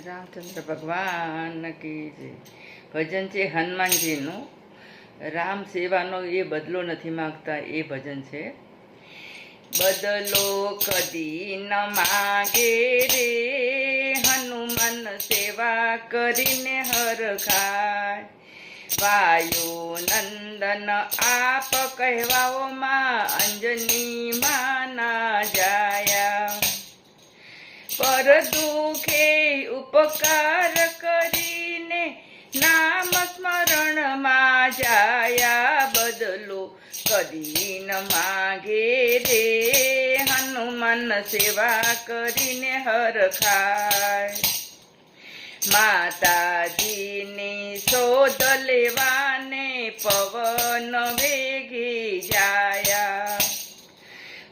રામચંદ્ર ભગવાન કી જય. ભજન છે હનુમાનજીનું. રામ સેવાનો એ બદલો નથી માંગતા, એ ભજન છે. બદલો કદી ન માગે રે, હનુમાન સેવા કરીને હરખાય. વાયુ નંદન આપ કહેવાઓ માં, અંજની માના જાયા. પર દુખે ઉપકાર કરીને, નામ સ્મરણમાં જાયા. બદલો કદી ન માગે રે, હનુમાન સેવા કરીને હરખાય. માતાજીની શોધ લેવાને પવન વેગી જાયા.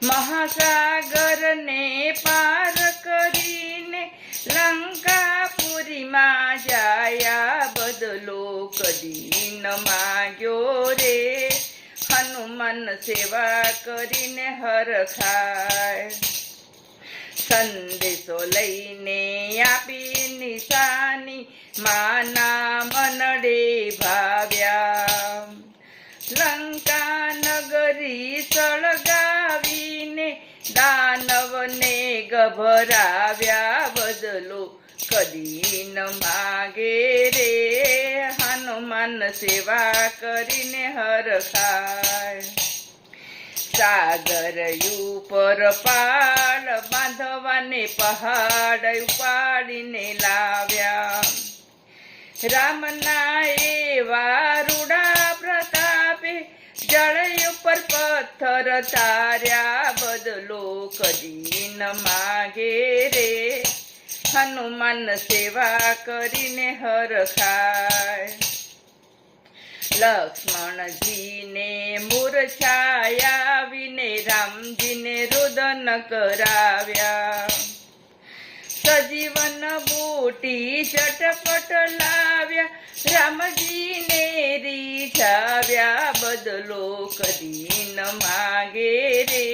મહાસાગરને પાર કરીને લંકાપુરીમાં જાયા. બદલો કદી ન માગ્યો રે, હનુમાન સેવા કરીને હરખાય. સંદેશો લઈને આપી નિશાની, માના મનડે ભાવ્યા. લંકા નગરી સળગાવીને દાનવને ગભરાવ્યા. બદલો કદી ન માગે રે, હનુમાન સેવા કરીને હરખાય. સાગર ઉપર પાળ બાંધવાને પહાડ ઉપાડીને લાવ્યા. રામના એવા રૂડા પ્રતાપે જળ ઉપર પથ્થર તાર્યા. બદલો કદી ન માગે રે, હનુમાન સેવા કરીને હરખાય. લક્ષ્મણજીને મૂર્છાયાવીને રામજીને રુદન કરાવ્યા. સજીવન બૂટી ચટપટ લાવ્યા, રામજીને રીઝાવ્યા. બદલો કદી ન માગે રે,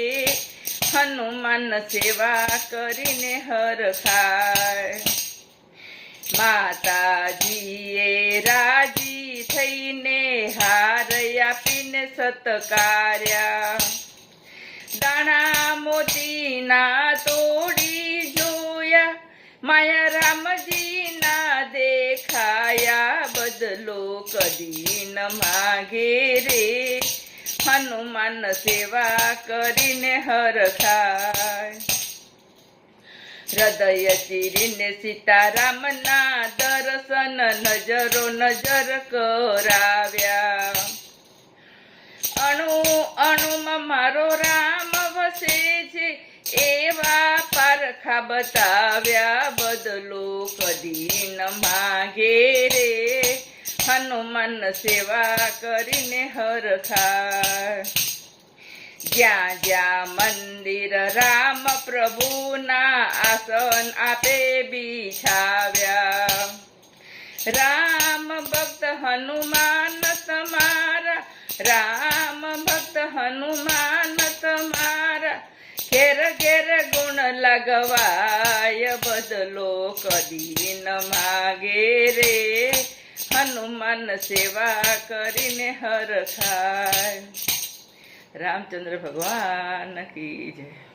હનુમાન સેવા કરીને હરખાય. માતાજીએ રાજી થઈને હાર આપીને સત્કાર્યા. દાણા મોતીના તોડી જોયા, માયા રામજીના દેખાયા. બદલો કદી ન માગે રે, હનુમાન સેવા કરીને હરખાય. હૃદય ચીરીને સીતારામના દર્શન નજરો નજર કરાવ્યા. અણુ અણુમાં મારો રામ વસે છે, એવા પારખા બતાવ્યા. બદલો કદી ન માગે રે, હનુમાન સેવા કરીને હરખાય. જ્યાં જ્યાં મંદિર રામ પ્રભુના આસન આપે બિછાવ્યા. રામ ભક્ત હનુમાન તમારા, રામ ભક્ત હનુમાન તમારા, ઘેર ઘેર ગુણ લગવાય. બદલો કદી ન માગે રે, હનુમાન સેવા કરીને હરખાય. રામચંદ્ર ભગવાન કી જય.